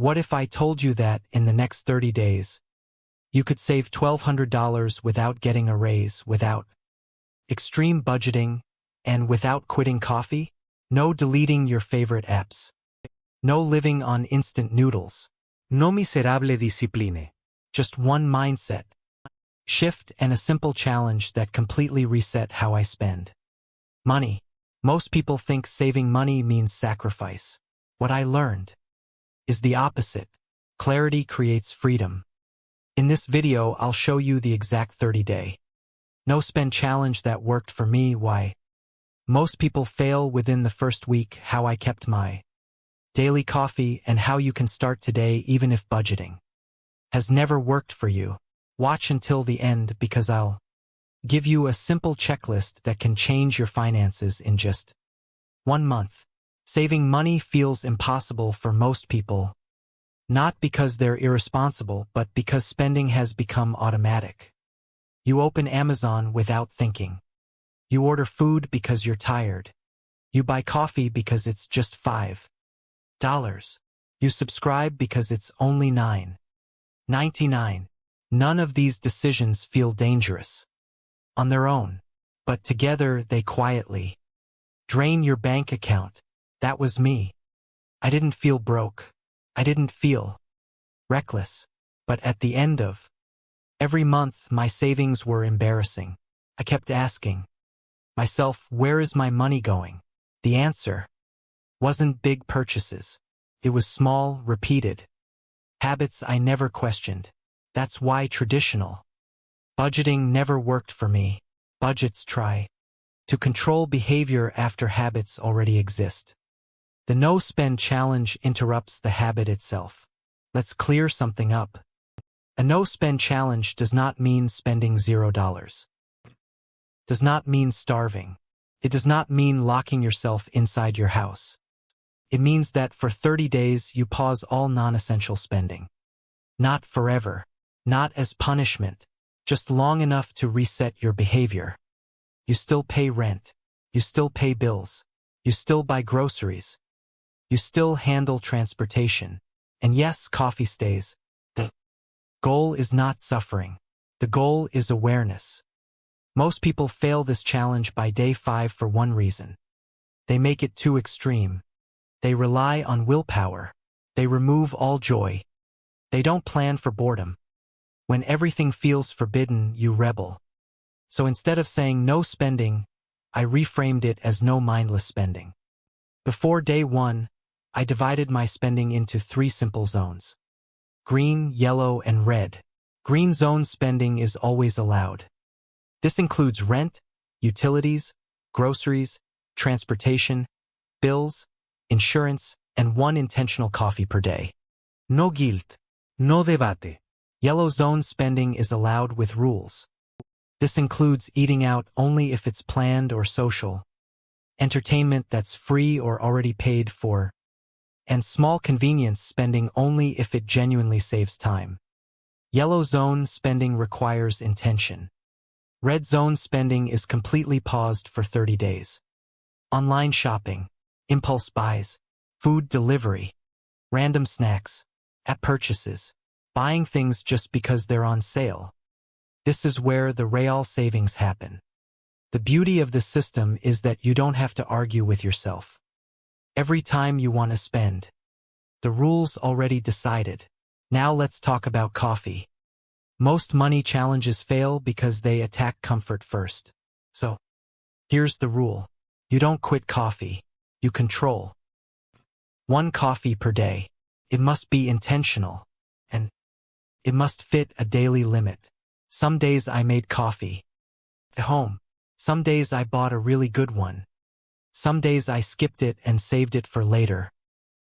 What if I told you that, in the next 30 days, you could save $1,200 without getting a raise, without extreme budgeting, and without quitting coffee? No deleting your favorite apps. No living on instant noodles. No miserable discipline. Just one mindset shift and a simple challenge that completely reset how I spend money. Most people think saving money means sacrifice. What I learned is the opposite. Clarity creates freedom. In this video, I'll show you the exact 30-day no-spend challenge that worked for me, why most people fail within the first week, how I kept my daily coffee, and how you can start today even if budgeting has never worked for you. Watch until the end because I'll give you a simple checklist that can change your finances in just 1 month. Saving money feels impossible for most people, not because they're irresponsible, but because spending has become automatic. You open Amazon without thinking. You order food because you're tired. You buy coffee because it's just $5. You subscribe because it's only $9.99. None of these decisions feel dangerous on their own, but together they quietly drain your bank account. That was me. I didn't feel broke. I didn't feel reckless. But at the end of every month, my savings were embarrassing. I kept asking myself, where is my money going? The answer wasn't big purchases. It was small, repeated habits I never questioned. That's why traditional budgeting never worked for me. Budgets try to control behavior after habits already exist. The no-spend challenge interrupts the habit itself. Let's clear something up. A no-spend challenge does not mean spending $0. Does not mean starving. It does not mean locking yourself inside your house. It means that for 30 days you pause all non-essential spending. Not forever. Not as punishment. Just long enough to reset your behavior. You still pay rent. You still pay bills. You still buy groceries. You still handle transportation. And yes, coffee stays. The goal is not suffering. The goal is awareness. Most people fail this challenge by day 5 for one reason. They make it too extreme. They rely on willpower. They remove all joy. They don't plan for boredom. When everything feels forbidden, you rebel. So instead of saying no spending, I reframed it as no mindless spending. Before day 1, I divided my spending into 3 simple zones: green, yellow, and red. Green zone spending is always allowed. This includes rent, utilities, groceries, transportation, bills, insurance, and 1 intentional coffee per day. No guilt. No debate. Yellow zone spending is allowed with rules. This includes eating out only if it's planned or social, entertainment that's free or already paid for, and small convenience spending only if it genuinely saves time. Yellow zone spending requires intention. Red zone spending is completely paused for 30 days. Online shopping, impulse buys, food delivery, random snacks, app purchases, buying things just because they're on sale. This is where the real savings happen. The beauty of this system is that you don't have to argue with yourself. Every time you want to spend, the rules already decided. Now let's talk about coffee. Most money challenges fail because they attack comfort first. So, here's the rule. You don't quit coffee. You control 1 coffee per day. It must be intentional, and it must fit a daily limit. Some days I made coffee at home. Some days I bought a really good one. Some days I skipped it and saved it for later.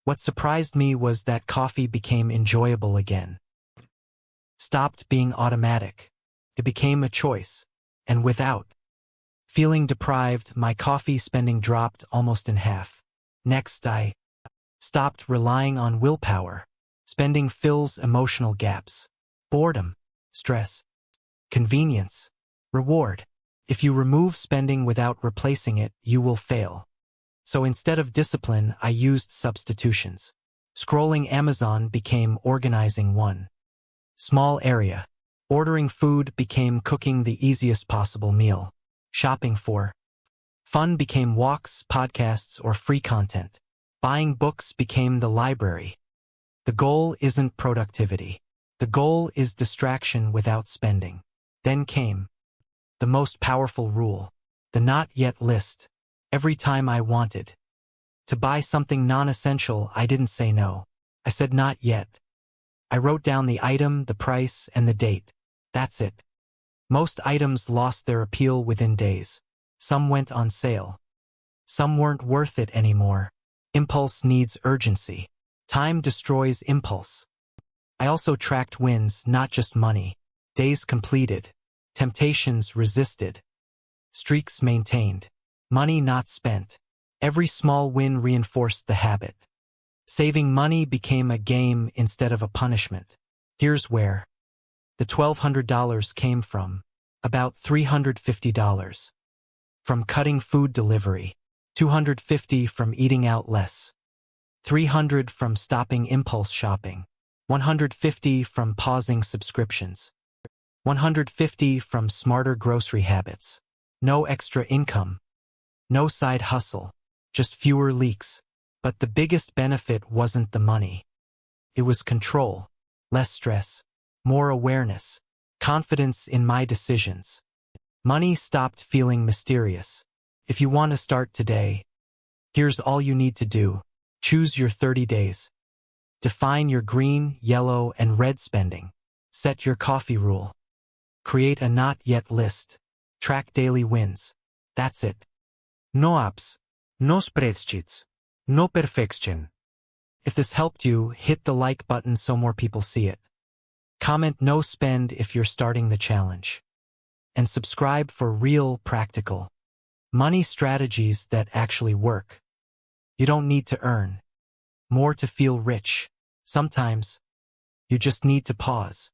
What surprised me was that coffee became enjoyable again. Stopped being automatic. It became a choice. And without feeling deprived, my coffee spending dropped almost in half. Next, I stopped relying on willpower. Spending fills emotional gaps. Boredom, stress, convenience, reward. If you remove spending without replacing it, you will fail. So instead of discipline, I used substitutions. Scrolling Amazon became organizing one small area. Ordering food became cooking the easiest possible meal. Shopping for fun became walks, podcasts, or free content. Buying books became the library. The goal isn't productivity. The goal is distraction without spending. Then came the most powerful rule, the not yet list. Every time I wanted to buy something non-essential, I didn't say no. I said not yet. I wrote down the item, the price, and the date. That's it. Most items lost their appeal within days. Some went on sale. Some weren't worth it anymore. Impulse needs urgency. Time destroys impulse. I also tracked wins, not just money. Days completed. Temptations resisted. Streaks maintained. Money not spent. Every small win reinforced the habit. Saving money became a game instead of a punishment. Here's where the $1,200 came from. About $350 from cutting food delivery, $250 from eating out less, $300 from stopping impulse shopping, $150 from pausing subscriptions, $150 from smarter grocery habits. No extra income, no side hustle, just fewer leaks. But the biggest benefit wasn't the money. It was control, less stress, more awareness, confidence in my decisions. Money stopped feeling mysterious. If you want to start today, here's all you need to do. Choose your 30 days. Define your green, yellow, and red spending. Set your coffee rule. Create a not yet list. Track daily wins. That's it. No apps, no spreadsheets, no perfection. If this helped you, hit the like button so more people see it. Comment no spend if you're starting the challenge. And subscribe for real, practical money strategies that actually work. You don't need to earn more to feel rich. Sometimes you just need to pause.